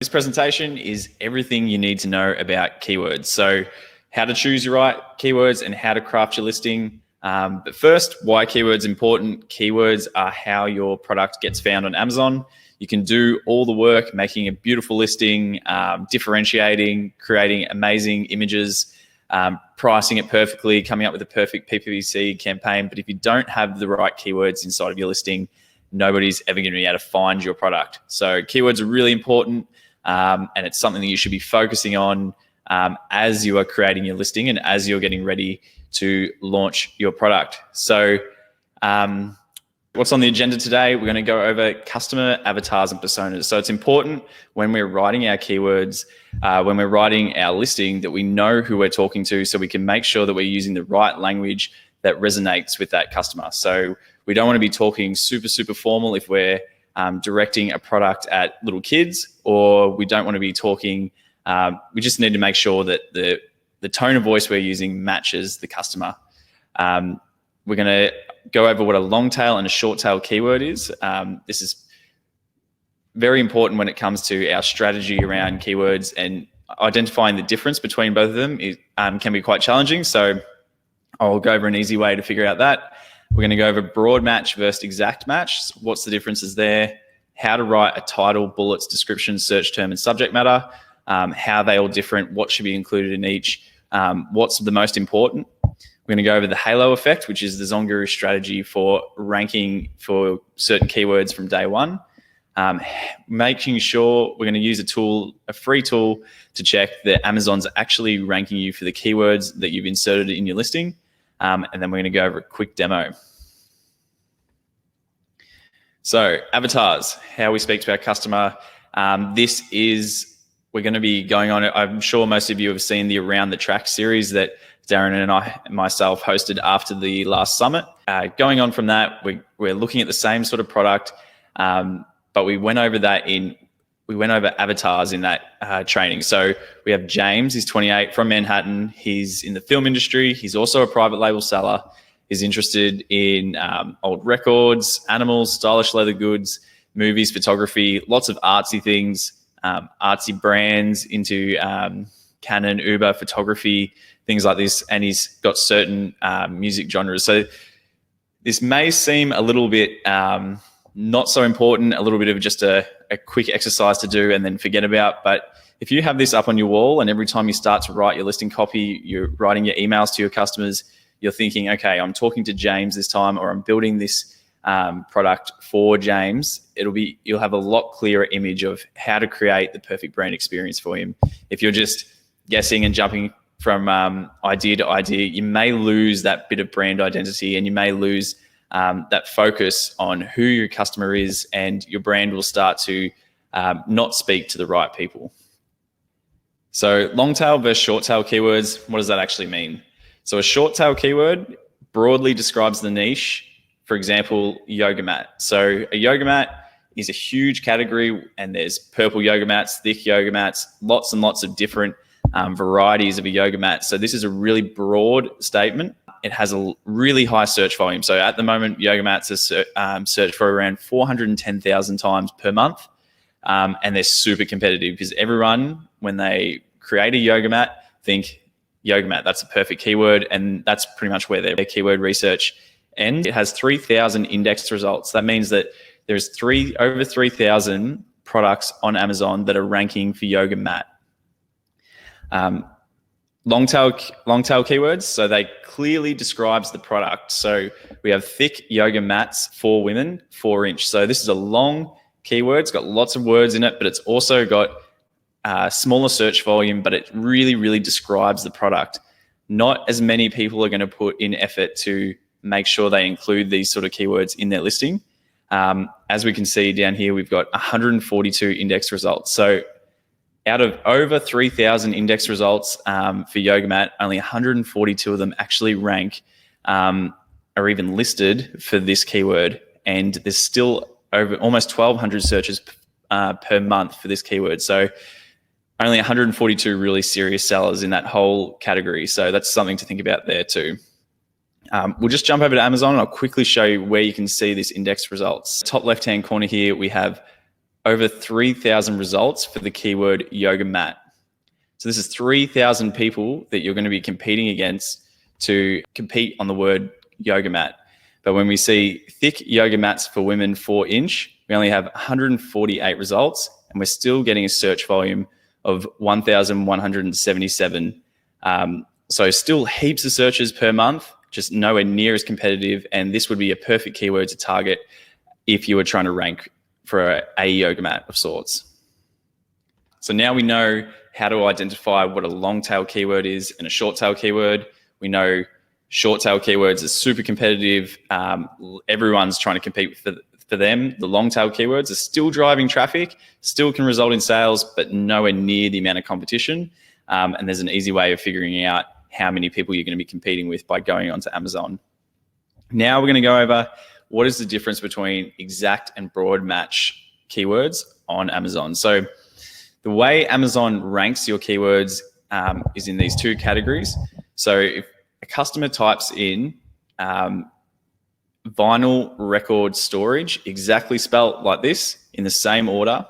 This presentation is everything you need to know about keywords. So how to choose your right keywords and how to craft your listing. But first, why keywords are important. Keywords are how your product gets found on Amazon. You can do all the work, making a beautiful listing, differentiating, creating amazing images, pricing it perfectly, coming up with a perfect PPC campaign. But if you don't have the right keywords inside of your listing, nobody's ever going to be able to find your product. So keywords are really important. And it's something that you should be focusing on as you are creating your listing and as you're getting ready to launch your product. So what's on the agenda today? We're going to go over customer avatars and personas. So it's important when we're writing our keywords, when we're writing our listing, that we know who we're talking to so we can make sure that we're using the right language that resonates with that customer. So we don't want to be talking super formal if we're directing a product at little kids, or we don't want to be talking, we just need to make sure that the tone of voice we're using matches the customer. We're going to go over what a long tail and a short tail keyword is. This is very important when it comes to our strategy around keywords, and identifying the difference between both of them can be quite challenging. So I'll go over an easy way to figure out that. We're going to go over broad match versus exact match. What's the differences there? How to write a title, bullets, description, search term, and subject matter. How are they all different? What should be included in each? What's the most important? We're going to go over the halo effect, which is the ZonGuru strategy for ranking for certain keywords from day one. Making sure we're going to use a free tool to check that Amazon's actually ranking you for the keywords that you've inserted in your listing. And then we're going to go over a quick demo. So avatars, how we speak to our customer. We're going to be going on, I'm sure most of you have seen the Around the Track series that Darren and myself hosted after the last summit. Going on from that, we're looking at the same sort of product, but we went over avatars in that training. So we have James, he's 28, from Manhattan. He's in the film industry. He's also a private label seller. He's interested in old records, animals, stylish leather goods, movies, photography, lots of artsy things, artsy brands into Canon, Uber, photography, things like this. And he's got certain music genres. So this may seem a little bit not so important, a little bit of just a quick exercise to do and then forget about. But if you have this up on your wall and every time you start to write your listing copy, you're writing your emails to your customers, you're thinking, okay, I'm talking to James this time, or I'm building this product for James, you'll have a lot clearer image of how to create the perfect brand experience for him. If you're just guessing and jumping from idea to idea, you may lose that bit of brand identity, and you may lose that focus on who your customer is, and your brand will start to not speak to the right people. So long tail versus short tail keywords, what does that actually mean? So a short tail keyword broadly describes the niche. For example, yoga mat. So a yoga mat is a huge category, and there's purple yoga mats, thick yoga mats, lots and lots of different varieties of a yoga mat. So this is a really broad statement. It has a really high search volume. So at the moment, yoga mats are searched for around 410,000 times per month. And they're super competitive because everyone, when they create a yoga mat, think yoga mat, that's a perfect keyword. And that's pretty much where their keyword research ends. It has 3,000 indexed results. That means that there's over 3,000 products on Amazon that are ranking for yoga mat. Long tail keywords, so they clearly describes the product. So we have thick yoga mats for women, 4-inch. So this is a long keyword. It's got lots of words in it, but it's also got smaller search volume, but it really describes the product. Not as many people are going to put in effort to make sure they include these sort of keywords in their listing. As we can see down here, we've got 142 index results. So out of over 3,000 index results for yoga mat, only 142 of them actually rank or even listed for this keyword. And there's still over almost 1,200 searches per month for this keyword. So only 142 really serious sellers in that whole category. So that's something to think about there too. We'll just jump over to Amazon and I'll quickly show you where you can see this index results. Top left-hand corner here, we have over 3,000 results for the keyword yoga mat. So this is 3,000 people that you're going to be competing against to compete on the word yoga mat. But when we see thick yoga mats for women 4-inch, we only have 148 results, and we're still getting a search volume of 1,177. So still heaps of searches per month, just nowhere near as competitive. And this would be a perfect keyword to target if you were trying to rank for a yoga mat of sorts. So now we know how to identify what a long tail keyword is and a short tail keyword. We know short tail keywords are super competitive. Everyone's trying to compete for them. The long tail keywords are still driving traffic, still can result in sales, but nowhere near the amount of competition. And there's an easy way of figuring out how many people you're going to be competing with by going onto Amazon. Now we're going to go over what is the difference between exact and broad match keywords on Amazon. So the way Amazon ranks your keywords is in these two categories. So if a customer types in vinyl record storage, exactly spelt like this in the same order,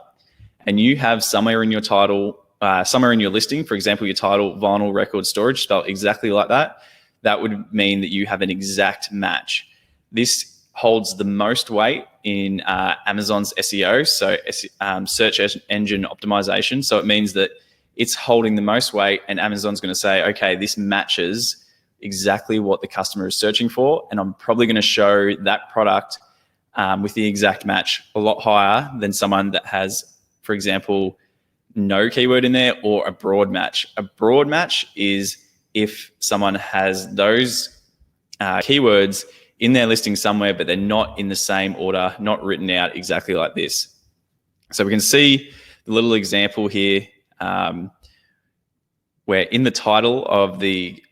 and you have somewhere in your title, somewhere in your listing, for example, your title, vinyl record storage, spelled exactly like that, that would mean that you have an exact match. This holds the most weight in Amazon's SEO, so search engine optimization. So it means that it's holding the most weight, and Amazon's going to say, okay, this matches exactly what the customer is searching for, and I'm probably going to show that product with the exact match a lot higher than someone that has, for example, no keyword in there or a broad match. A broad match is if someone has those keywords in their listing somewhere, but they're not in the same order, not written out exactly like this. So we can see the little example here where in the title of the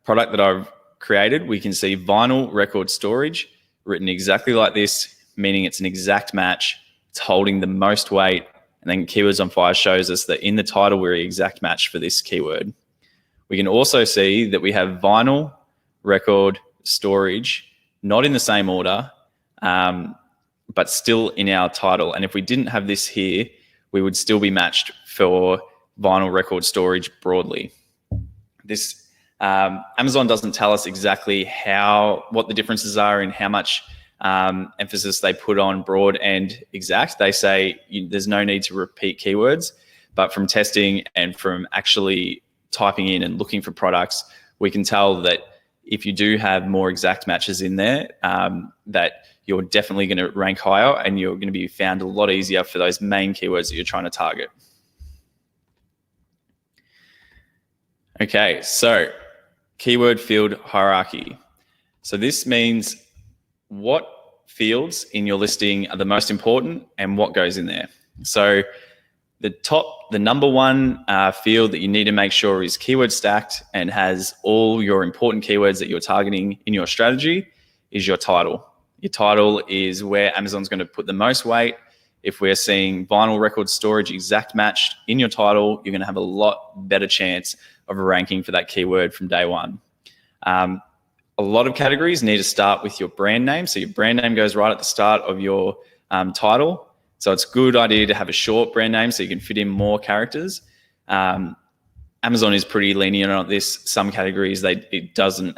product that I've created, we can see vinyl record storage written exactly like this, meaning it's an exact match. It's holding the most weight. And then Keywords on Fire shows us that in the title, we're an exact match for this keyword. We can also see that we have vinyl record storage, not in the same order, but still in our title. And if we didn't have this here, we would still be matched for vinyl record storage broadly. This Amazon doesn't tell us exactly what the differences are in how much emphasis they put on broad and exact. They say there's no need to repeat keywords, but from testing and from actually typing in and looking for products, we can tell that if you do have more exact matches in there, that you're definitely going to rank higher and you're going to be found a lot easier for those main keywords that you're trying to target. Okay, so keyword field hierarchy. So this means what fields in your listing are the most important and what goes in there. So the number one field that you need to make sure is keyword stacked and has all your important keywords that you're targeting in your strategy is your title. Your title is where Amazon's going to put the most weight. If we're seeing vinyl record storage exact matched in your title, you're going to have a lot better chance of ranking for that keyword from day one. A lot of categories need to start with your brand name. So your brand name goes right at the start of your title. So it's a good idea to have a short brand name so you can fit in more characters. Amazon is pretty lenient on this. Some categories, it doesn't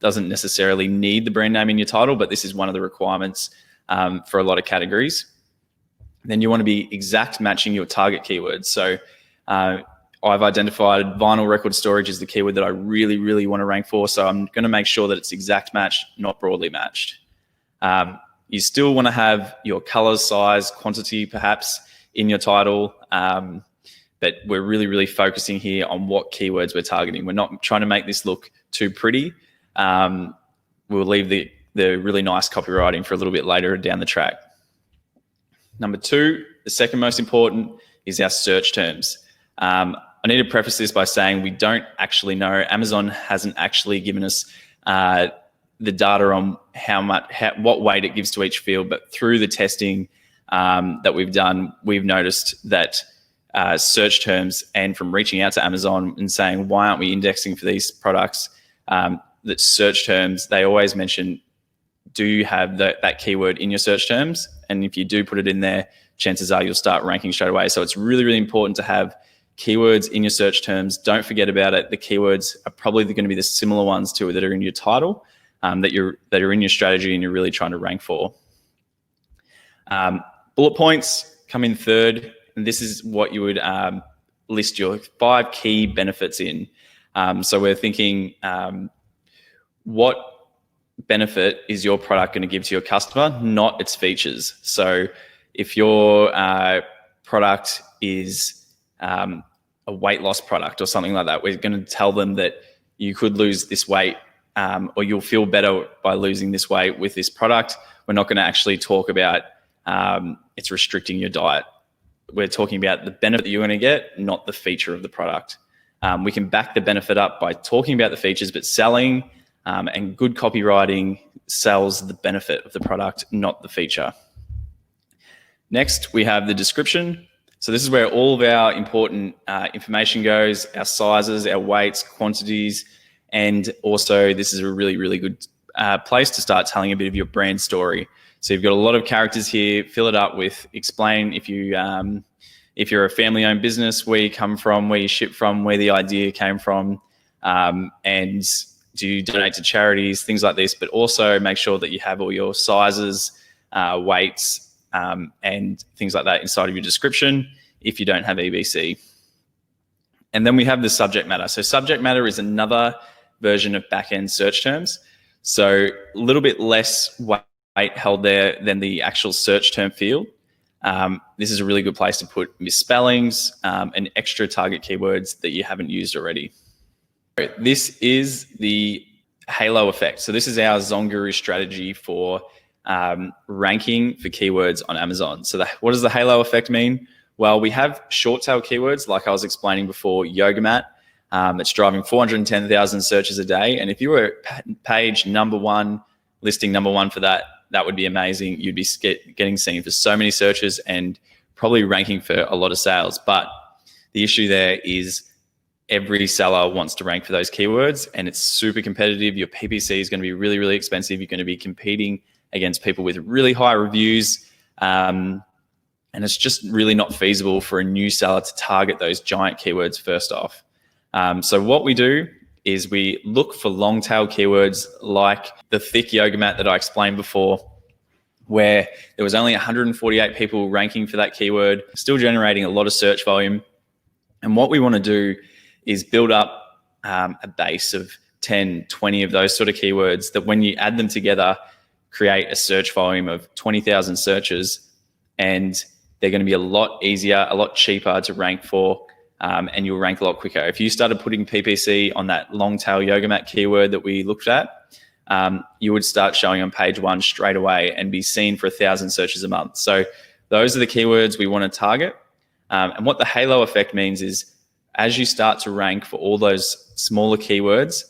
necessarily need the brand name in your title, but this is one of the requirements for a lot of categories. Then you want to be exact matching your target keywords. So I've identified vinyl record storage as the keyword that I really, really want to rank for. So I'm going to make sure that it's exact matched, not broadly matched. You still want to have your colors, size, quantity perhaps in your title. But we're really, really focusing here on what keywords we're targeting. We're not trying to make this look too pretty. We'll leave the really nice copywriting for a little bit later down the track. Number two, the second most important is our search terms. I need to preface this by saying we don't actually know. Amazon hasn't actually given us the data on what weight it gives to each field, but through the testing that we've done, we've noticed that search terms, and from reaching out to Amazon and saying, why aren't we indexing for these products, that search terms, they always mention, do you have that keyword in your search terms? And if you do put it in there, chances are you'll start ranking straight away. So it's really, really important to have keywords in your search terms. Don't forget about it. The keywords are probably going to be the similar ones to that are in your title, that are in your strategy and you're really trying to rank for. Bullet points come in third, and this is what you would list your 5 key benefits in. So we're thinking, what benefit is your product going to give to your customer, not its features. So if your product is a weight loss product or something like that, we're going to tell them that you could lose this weight, or you'll feel better by losing this weight with this product. We're not going to actually talk about it's restricting your diet. We're talking about the benefit that you're going to get, not the feature of the product. We can back the benefit up by talking about the features, but selling and good copywriting sells the benefit of the product, not the feature. Next, we have the description. So this is where all of our important information goes, our sizes, our weights, quantities, and also this is a really, really good place to start telling a bit of your brand story. So you've got a lot of characters here. Fill it up with explain if you're a family-owned business, where you come from, where you ship from, where the idea came from, and do you donate to charities, things like this. But also make sure that you have all your sizes, weights, and things like that inside of your description if you don't have EBC. And then we have the subject matter. So subject matter is another version of back-end search terms. So a little bit less weight held there than the actual search term field. This is a really good place to put misspellings and extra target keywords that you haven't used already. This is the halo effect. So this is our ZonGuru strategy for ranking for keywords on Amazon. So what does the halo effect mean? Well, we have short tail keywords, like I was explaining before, yoga mat. It's driving 410,000 searches a day. And if you were page number 1, listing number 1 for that, that would be amazing. You'd be getting seen for so many searches and probably ranking for a lot of sales. But the issue there is every seller wants to rank for those keywords, and it's super competitive. Your PPC is going to be really, really expensive. You're going to be competing against people with really high reviews. And it's just really not feasible for a new seller to target those giant keywords first off. So what we do is we look for long tail keywords like the thick yoga mat that I explained before, where there was only 148 people ranking for that keyword, still generating a lot of search volume. And what we want to do is build up a base of 10, 20 of those sort of keywords that when you add them together, create a search volume of 20,000 searches, and they're going to be a lot easier, a lot cheaper to rank for, and you'll rank a lot quicker. If you started putting PPC on that long tail yoga mat keyword that we looked at, you would start showing on page 1 straight away and be seen for 1,000 searches a month. So those are the keywords we want to target. And what the halo effect means is as you start to rank for all those smaller keywords,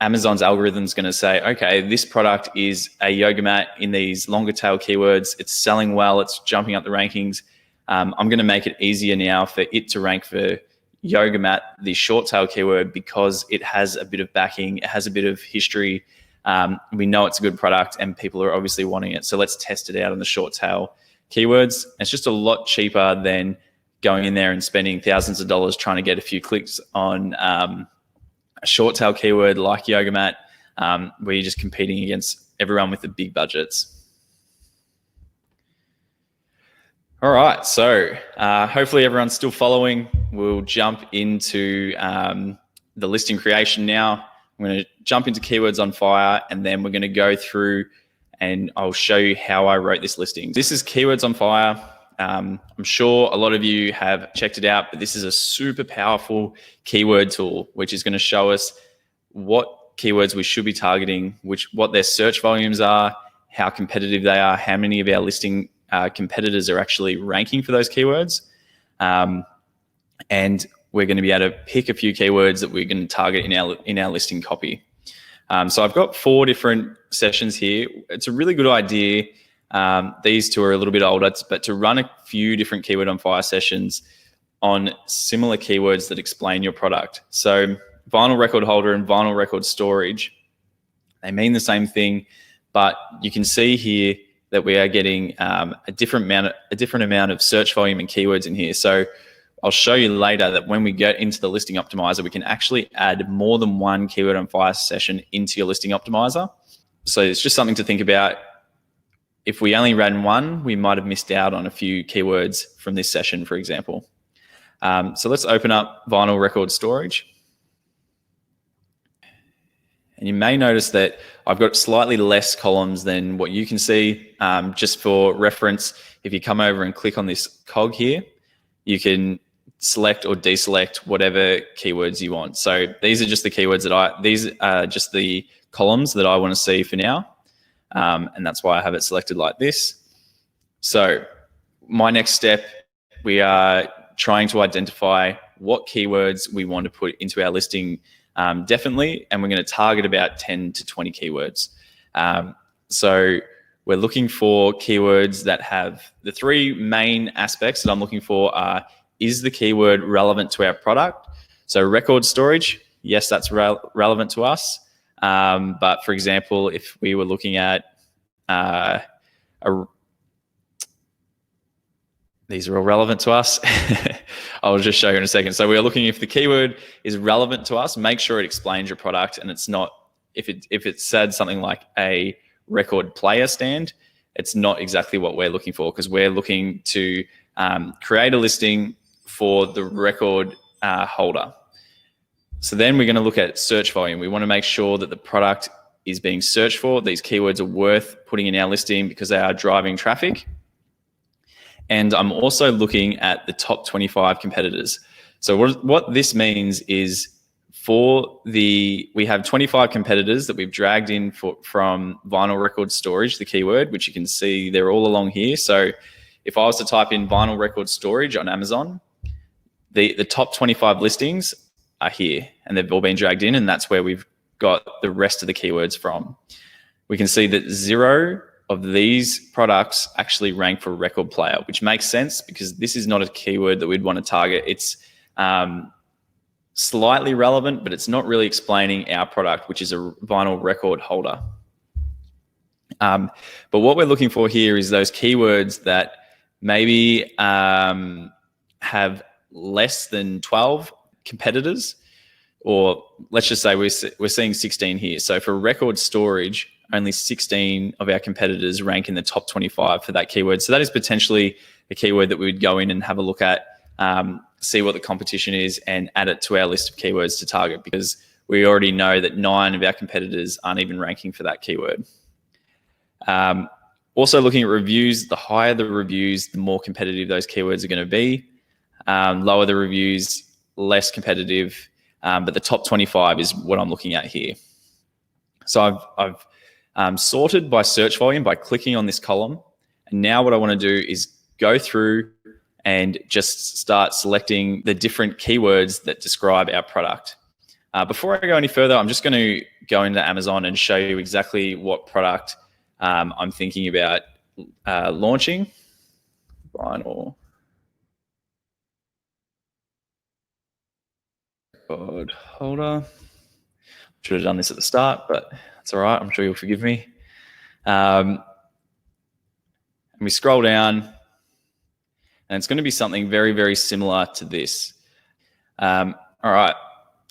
Amazon's algorithm is going to say, okay, this product is a yoga mat in these longer tail keywords. It's selling well. It's jumping up the rankings. I'm going to make it easier now for it to rank for yoga mat, the short tail keyword, because it has a bit of backing. It has a bit of history. We know it's a good product and people are obviously wanting it. So let's test it out on the short tail keywords. It's just a lot cheaper than going in there and spending thousands of dollars trying to get a few clicks on a short tail keyword like yoga mat, where you're just competing against everyone with the big budgets. All right, so hopefully everyone's still following. We'll jump into the listing creation now. I'm going to jump into Keywords on Fire, and then we're going to go through and I'll show you how I wrote this listing. This is Keywords on Fire. I'm sure a lot of you have checked it out, but this is a super powerful keyword tool, which is going to show us what keywords we should be targeting, what their search volumes are, how competitive they are, how many of our listing competitors are actually ranking for those keywords. And we're going to be able to pick a few keywords that we're going to target in our listing copy. So I've got 4 different sessions here. It's a really good idea. These 2 are a little bit older, but to run a few different Keyword on Fire sessions on similar keywords that explain your product. So vinyl record holder and vinyl record storage, they mean the same thing, but you can see here that we are getting a different amount of search volume and keywords in here. So I'll show you later that when we get into the listing optimizer, we can actually add more than one keyword on fire session into your listing optimizer. So it's just something to think about. If we only ran one, we might have missed out on a few keywords from this session, for example. So let's open up vinyl record storage. And you may notice that I've got slightly less columns than what you can see. Just for reference, if you come over and click on this cog here, you can select or deselect whatever keywords you want. So these are just the keywords that these are just the columns that I want to see for now. And that's why I have it selected like this. So my next step, we are trying to identify what keywords we want to put into our listing definitely, and we're going to target about 10 to 20 keywords. So we're looking for keywords that have the three main aspects that I'm looking for are, is the keyword relevant to our product? So record storage, yes, that's relevant to us. But for example, if we were looking at these are all relevant to us. I'll just show you in a second. So we are looking if the keyword is relevant to us, make sure it explains your product, and it's not, if it said something like a record player stand, it's not exactly what we're looking for, because we're looking to create a listing for the record holder. So then we're going to look at search volume. We want to make sure that the product is being searched for. These keywords are worth putting in our listing because they are driving traffic. And I'm also looking at the top 25 competitors. So what this means is we have 25 competitors that we've dragged in from vinyl record storage, the keyword, which you can see they're all along here. So if I was to type in vinyl record storage on Amazon, the top 25 listings are here, and they've all been dragged in, and that's where we've got the rest of the keywords from. We can see that 0 of these products actually rank for record player, which makes sense because this is not a keyword that we'd want to target. It's slightly relevant, but it's not really explaining our product, which is a vinyl record holder. But what we're looking for here is those keywords that maybe have less than 12 competitors, or let's just say we're seeing 16 here. So for record storage, only 16 of our competitors rank in the top 25 for that keyword. So that is potentially a keyword that we would go in and have a look at, see what the competition is, and add it to our list of keywords to target, because we already know that 9 of our competitors aren't even ranking for that keyword. Also looking at reviews, the higher the reviews, the more competitive those keywords are going to be. Lower the reviews, less competitive, but the top 25 is what I'm looking at here. So I've sorted by search volume by clicking on this column. And now what I want to do is go through and just start selecting the different keywords that describe our product. Before I go any further, I'm just going to go into Amazon and show you exactly what product I'm thinking about launching. Vinyl record holder. Should have done this at the start, but it's all right. I'm sure you'll forgive me. And we scroll down, and it's going to be something very, very similar to this. All right.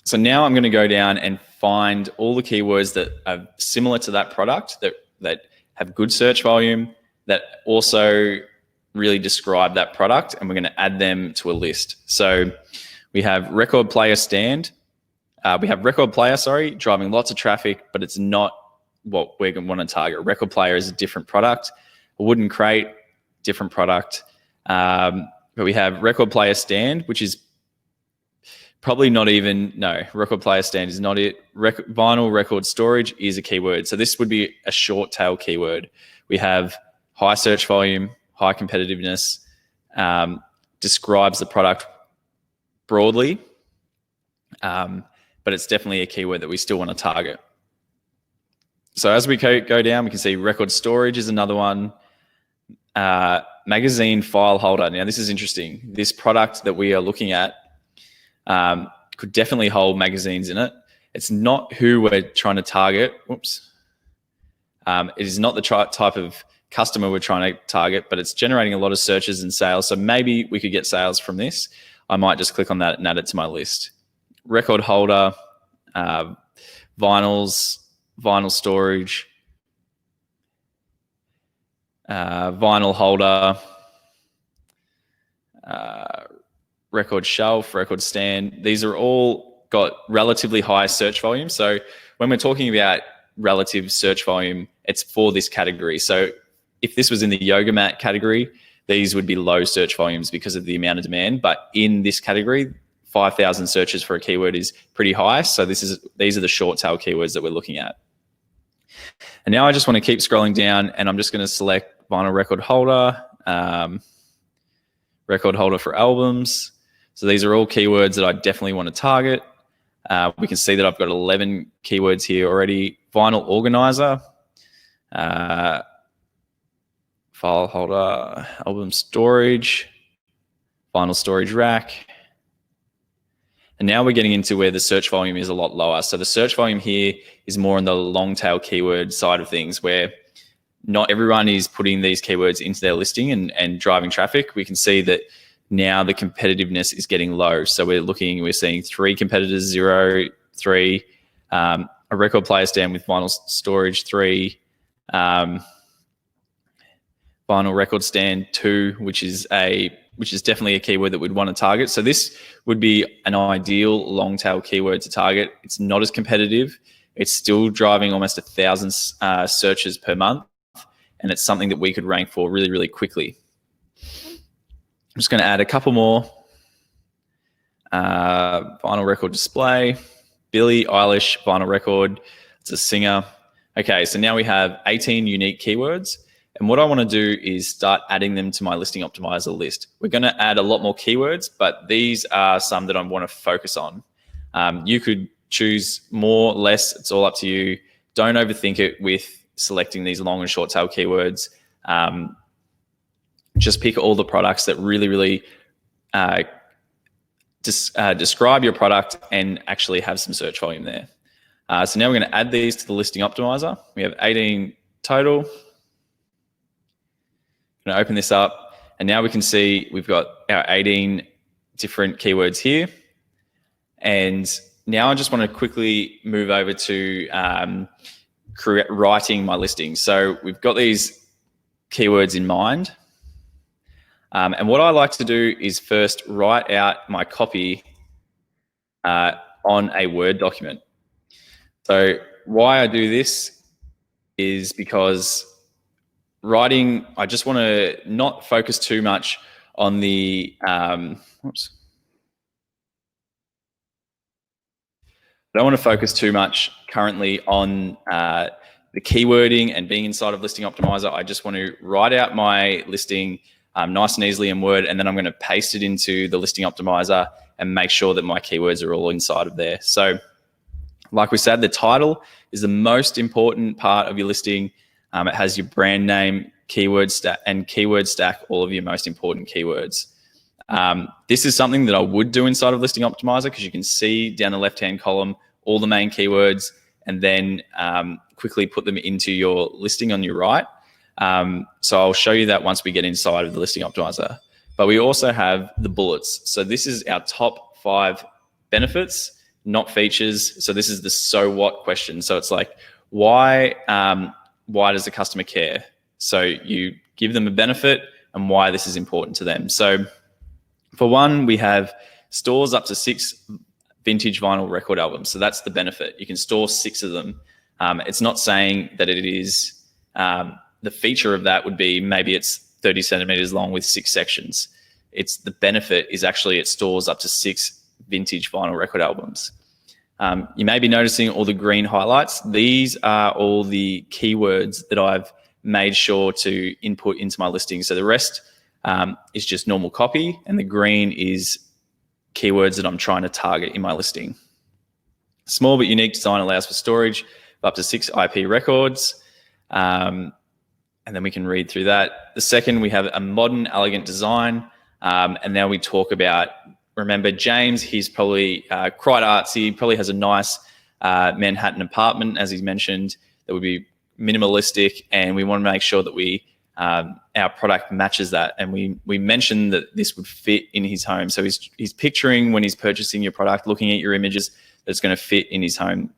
So now I'm going to go down and find all the keywords that are similar to that product, that have good search volume, that also really describe that product, and we're going to add them to a list. So we have record player stand. We have record player, driving lots of traffic, but it's not what we're going to want to target. Record player is a different product. A wooden crate, different product. But we have record player stand, which is probably not even, no, record player stand is not it. Vinyl record storage is a keyword. So this would be a short tail keyword. We have high search volume, high competitiveness, describes the product broadly, but it's definitely a keyword that we still want to target. So as we go down, we can see record storage is another one. Magazine file holder. Now this is interesting. This product that we are looking at could definitely hold magazines in it. It's not who we're trying to target. Whoops. It is not the type of customer we're trying to target, but it's generating a lot of searches and sales. So maybe we could get sales from this. I might just click on that and add it to my list. Record holder, vinyls, vinyl storage, vinyl holder, record shelf, record stand. These are all got relatively high search volume. So when we're talking about relative search volume, it's for this category. So if this was in the yoga mat category, these would be low search volumes because of the amount of demand. But in this category, 5,000 searches for a keyword is pretty high. So these are the short tail keywords that we're looking at. And now I just want to keep scrolling down, and I'm just going to select vinyl record holder, record holder for albums. So these are all keywords that I definitely want to target. We can see that I've got 11 keywords here already. Vinyl organizer, file holder, album storage, vinyl storage rack. And now we're getting into where the search volume is a lot lower. So the search volume here is more on the long tail keyword side of things, where not everyone is putting these keywords into their listing and driving traffic. We can see that now the competitiveness is getting low. So we're seeing 3 competitors, 0, 3, a record player stand with vinyl storage, 3, vinyl record stand, 2, which is definitely a keyword that we'd want to target. So this would be an ideal long tail keyword to target. It's not as competitive. It's still driving almost 1,000 searches per month, and it's something that we could rank for really, really quickly. I'm just going to add a couple more. Vinyl record display, Billie Eilish vinyl record. It's a singer. Okay, so now we have 18 unique keywords. And what I want to do is start adding them to my listing optimizer list. We're going to add a lot more keywords, but these are some that I want to focus on. You could choose more, less. It's all up to you. Don't overthink it with selecting these long and short tail keywords. Just pick all the products that really, really describe your product and actually have some search volume there. So now we're going to add these to the listing optimizer. We have 18 total. I'm going to open this up, and now we can see we've got our 18 different keywords here. And now I just want to quickly move over to writing my listing. So we've got these keywords in mind. And what I like to do is first write out my copy on a Word document. So why I do this is because writing, I just want to not focus too much on the, I don't want to focus too much currently on the keywording and being inside of Listing Optimizer. I just want to write out my listing nice and easily in Word, and then I'm going to paste it into the Listing Optimizer and make sure that my keywords are all inside of there. So like we said, the title is the most important part of your listing. It has your brand name, keyword stack, and keyword stack all of your most important keywords. This is something that I would do inside of Listing Optimizer, because you can see down the left-hand column all the main keywords, and then quickly put them into your listing on your right. So I'll show you that once we get inside of the Listing Optimizer. But we also have the bullets. So this is our top 5 benefits, not features. So this is the so what question. So it's like, why does the customer care? So you give them a benefit and why this is important to them. So for one, we have stores up to 6 vintage vinyl record albums. So that's the benefit. You can store 6 of them. It's not saying that it is, the feature of that would be maybe it's 30 centimeters long with 6 sections. It's the benefit is actually it stores up to 6 vintage vinyl record albums. You may be noticing all the green highlights. These are all the keywords that I've made sure to input into my listing. So the rest is just normal copy, and the green is keywords that I'm trying to target in my listing. Small but unique design allows for storage of up to 6 IP records. And then we can read through that. The second, we have a modern, elegant design. And now we talk about, remember James, he's probably quite artsy. He probably has a nice Manhattan apartment, as he's mentioned, that would be minimalistic. And we want to make sure that we our product matches that. And we mentioned that this would fit in his home. So he's picturing when he's purchasing your product, looking at your images, that it's going to fit in his home.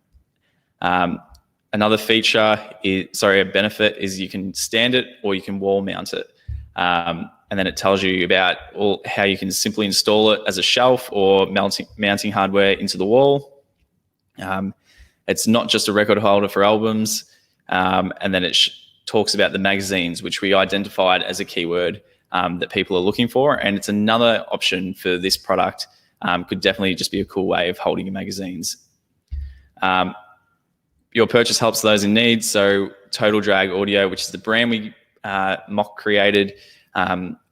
Another a benefit is you can stand it or you can wall mount it. And then it tells you about how you can simply install it as a shelf or mounting hardware into the wall. It's not just a record holder for albums. And then it talks about the magazines, which we identified as a keyword that people are looking for. And it's another option for this product. Could definitely just be a cool way of holding your magazines. Your purchase helps those in need. So Total Drag Audio, which is the brand we mock created,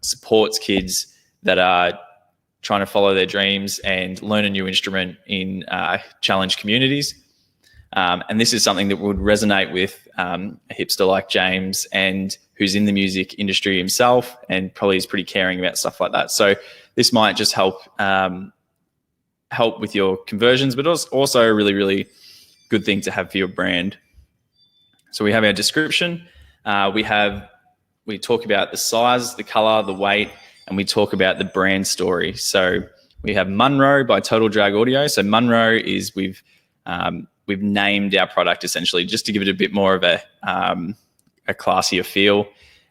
supports kids that are trying to follow their dreams and learn a new instrument in challenged communities. And this is something that would resonate with a hipster like James, and who's in the music industry himself and probably is pretty caring about stuff like that. So this might just help with your conversions, but also a really, really good thing to have for your brand. So we have our description. We talk about the size, the color, the weight, and we talk about the brand story. So we have Munro by Total Drag Audio. So Munro is we've named our product essentially just to give it a bit more of a classier feel,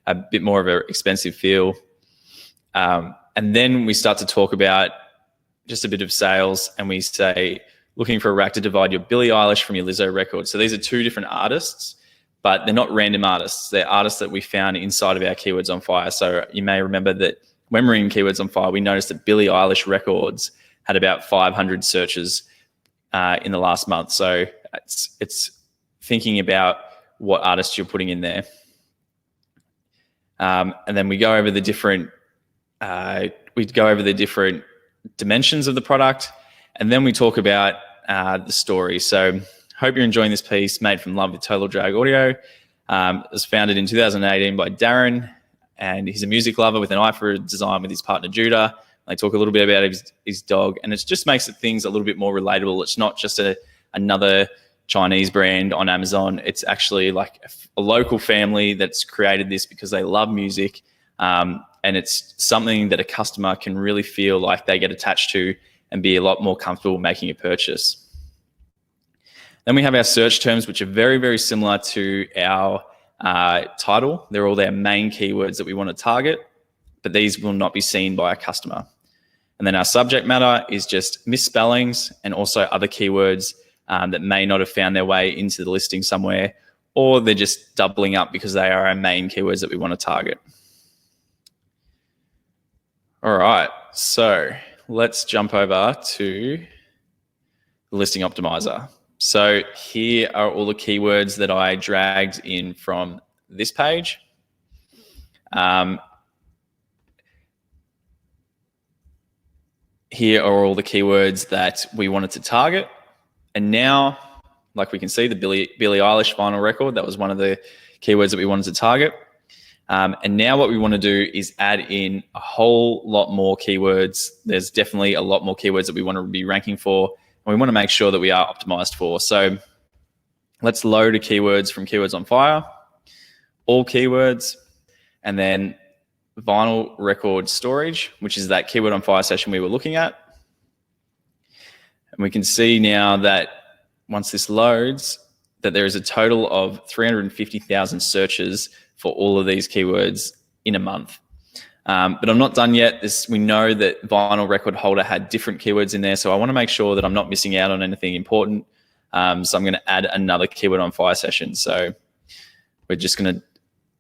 a bit more of an expensive feel. And then we start to talk about just a bit of sales, and we say, looking for a rack to divide your Billie Eilish from your Lizzo record. So these are two different artists, but they're not random artists. They're artists that we found inside of our Keywords on Fire. So you may remember that when we're in Keywords on Fire, we noticed that Billie Eilish records had about 500 searches in the last month. So it's thinking about what artists you're putting in there. And then we go over the different dimensions of the product, and then we talk about the story. So hope you're enjoying this piece made from love with Total Drag Audio. It was founded in 2018 by Darren, and he's a music lover with an eye for design with his partner Judah. They talk a little bit about his dog, and it just makes things a little bit more relatable. It's not just another Chinese brand on Amazon. It's actually like a local family that's created this because they love music, and it's something that a customer can really feel like they get attached to and be a lot more comfortable making a purchase. Then we have our search terms, which are very, very similar to our title. They're all their main keywords that we want to target, but these will not be seen by a customer. And then our subject matter is just misspellings and also other keywords that may not have found their way into the listing somewhere, or they're just doubling up because they are our main keywords that we want to target. All right, so let's jump over to the listing optimizer. So here are all the keywords that I dragged in from this page. Here are all the keywords that we wanted to target. And now, like we can see, the Billie Eilish vinyl record, that was one of the keywords that we wanted to target. And now what we want to do is add in a whole lot more keywords. There's definitely a lot more keywords that we want to be ranking for, and we want to make sure that we are optimized for. So let's load the keywords from Keywords on Fire, all keywords, and then vinyl record storage, which is that Keyword on Fire session we were looking at. And we can see now that once this loads, that there is a total of 350,000 searches for all of these keywords in a month. But I'm not done yet. We know that vinyl record holder had different keywords in there, so I want to make sure that I'm not missing out on anything important. So I'm going to add another Keyword on Fire session. So we're just going to,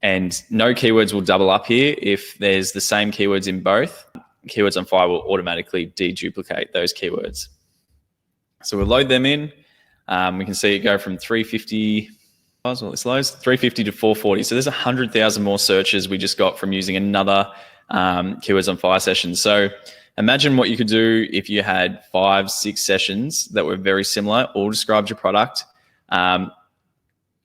and no keywords will double up here. If there's the same keywords in both, Keywords on Fire will automatically deduplicate those keywords. So we'll load them in. We can see it go from 350, well, this loads, 350 to 440. So there's 100,000 more searches we just got from using another Keywords on Fire session. So imagine what you could do if you had 5-6 sessions that were very similar, all described your product.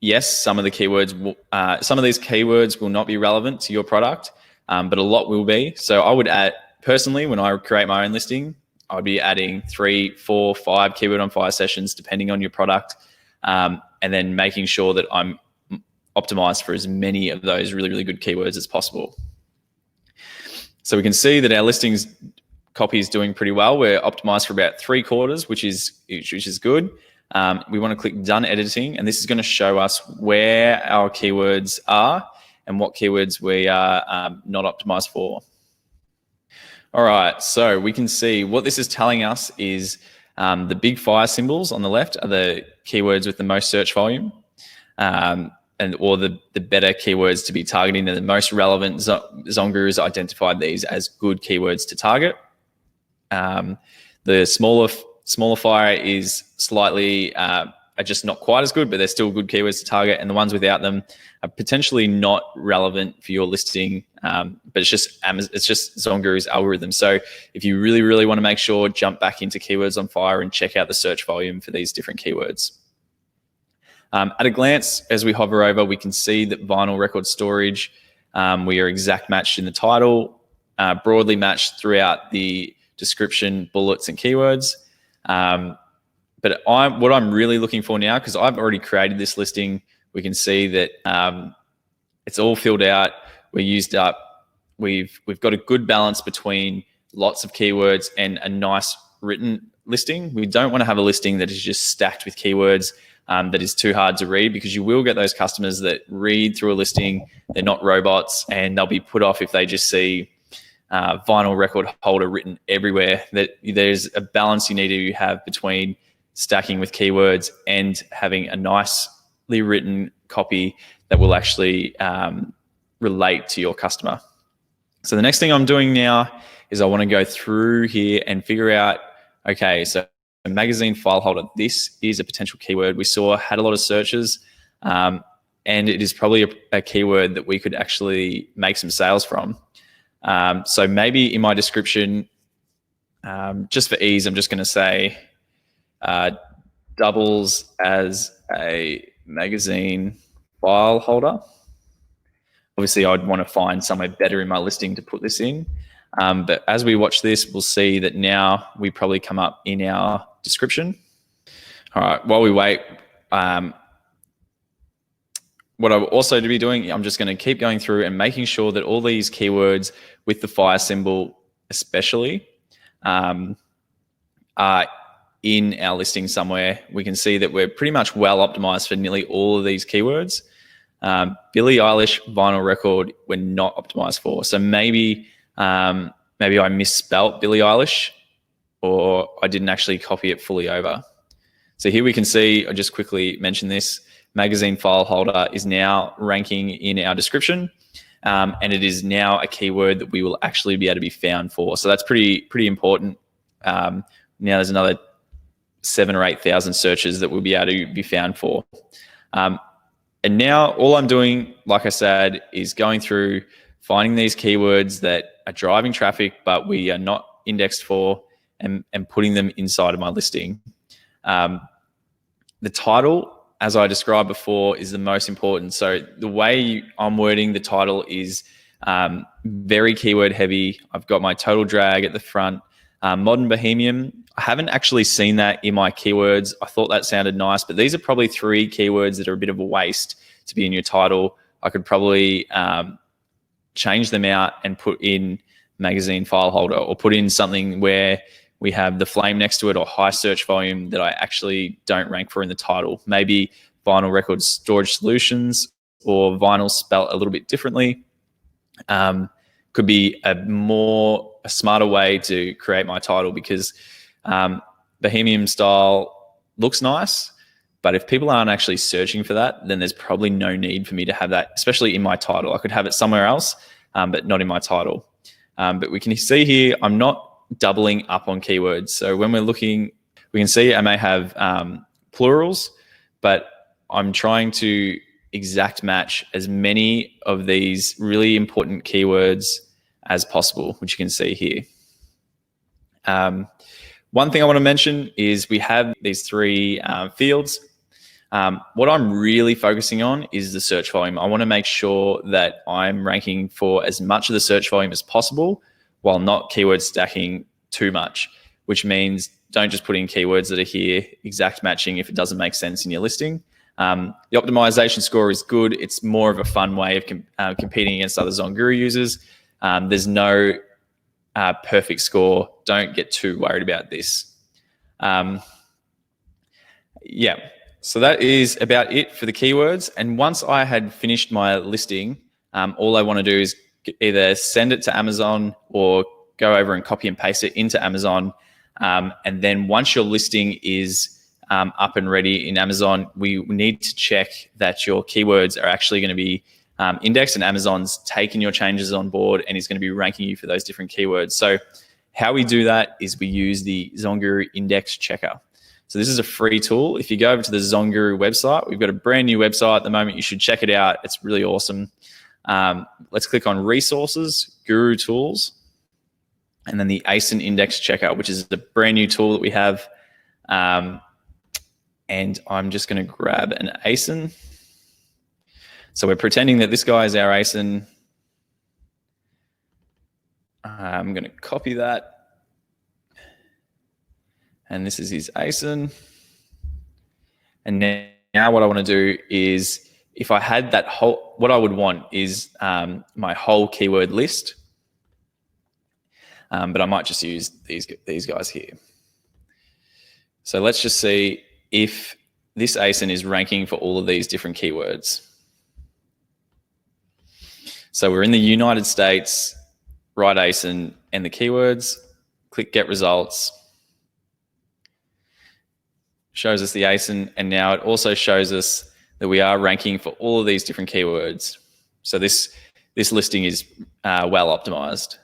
Yes, some of these keywords will not be relevant to your product, but a lot will be. So I would add, personally, when I create my own listing, I would be adding 3, 4, 5 Keyword on Fire sessions, depending on your product, and then making sure that I'm optimize for as many of those really, really good keywords as possible. So we can see that our listings copy is doing pretty well. We're optimized for about 3/4, which is good. We want to click Done Editing, and this is going to show us where our keywords are and what keywords we are not optimized for. All right, so we can see what this is telling us is the big fire symbols on the left are the keywords with the most search volume, or the better keywords to be targeting. They're the most relevant. ZonGuru has identified these as good keywords to target. The smaller fire is slightly are just not quite as good, but they're still good keywords to target. And the ones without them are potentially not relevant for your listing, but it's just ZonGuru's algorithm. So if you really, really want to make sure, jump back into Keywords on Fire and check out the search volume for these different keywords. At a glance, as we hover over, we can see that vinyl record storage, we are exact matched in the title, broadly matched throughout the description, bullets, and keywords. But what I'm really looking for now, because I've already created this listing, we can see that it's all filled out. We're used up. We've got a good balance between lots of keywords and a nice written listing. We don't want to have a listing that is just stacked with keywords that is too hard to read, because you will get those customers that read through a listing. They're not robots, and they'll be put off if they just see vinyl record holder written everywhere. That there's a balance you need to have between stacking with keywords and having a nicely written copy that will actually relate to your customer. So the next thing I'm doing now is I want to go through here and figure out, okay, so a magazine file holder, this is a potential keyword we saw had a lot of searches, and it is probably a keyword that we could actually make some sales from. So maybe in my description, just for ease, I'm just going to say doubles as a magazine file holder. Obviously, I'd want to find somewhere better in my listing to put this in. But as we watch this, we'll see that now we probably come up in our description. All right, while we wait, what I'm also to be doing, I'm just going to keep going through and making sure that all these keywords with the fire symbol especially are in our listing somewhere. We can see that we're pretty much well optimized for nearly all of these keywords. Billie Eilish vinyl record we're not optimized for. So maybe I misspelt Billie Eilish, or I didn't actually copy it fully over. So here we can see, I just quickly mentioned this, magazine file holder is now ranking in our description, and it is now a keyword that we will actually be able to be found for. So that's pretty important. Now there's another 7,000 or 8,000 searches that we'll be able to be found for. And now all I'm doing, like I said, is going through finding these keywords that are driving traffic but we are not indexed for, and putting them inside of my listing. The title, as I described before, is the most important. So the way I'm wording the title is very keyword heavy. I've got my total drag at the front. Modern Bohemian, I haven't actually seen that in my keywords. I thought that sounded nice, but these are probably 3 keywords that are a bit of a waste to be in your title. I could probably change them out and put in magazine file holder, or put in something where we have the flame next to it, or high search volume that I actually don't rank for in the title. Maybe vinyl record storage solutions, or vinyl spelt a little bit differently. Could be a smarter way to create my title, because Bohemian style looks nice, but if people aren't actually searching for that, then there's probably no need for me to have that, especially in my title. I could have it somewhere else, but not in my title. But we can see here, I'm not doubling up on keywords. So when we're looking, we can see I may have plurals, but I'm trying to exact match as many of these really important keywords as possible, which you can see here. One thing I want to mention is we have these 3 fields. What I'm really focusing on is the search volume. I want to make sure that I'm ranking for as much of the search volume as possible while not keyword stacking too much, which means don't just put in keywords that are here, exact matching if it doesn't make sense in your listing. The optimization score is good. It's more of a fun way of competing against other ZonGuru users. There's no perfect score. Don't get too worried about this. Yeah, so that is about it for the keywords. And once I had finished my listing, all I want to do is either send it to Amazon or go over and copy and paste it into Amazon. And then once your listing is up and ready in Amazon, we need to check that your keywords are actually going to be indexed and Amazon's taken your changes on board and is going to be ranking you for those different keywords. So how we do that is we use the ZonGuru Index Checker. So this is a free tool. If you go over to the ZonGuru website, we've got a brand new website at the moment. You should check it out. It's really awesome. Let's click on Resources, Guru Tools, and then the ASIN Index Checker, which is the brand new tool that we have. And I'm just going to grab an ASIN. So we're pretending that this guy is our ASIN. I'm going to copy that. And this is his ASIN. And now what I want to do is, if I had that whole, what I would want is my whole keyword list. But I might just use these guys here. So let's just see if this ASIN is ranking for all of these different keywords. So we're in the United States, write ASIN and the keywords, click Get Results. Shows us the ASIN, and now it also shows us that we are ranking for all of these different keywords. So this listing is well optimized.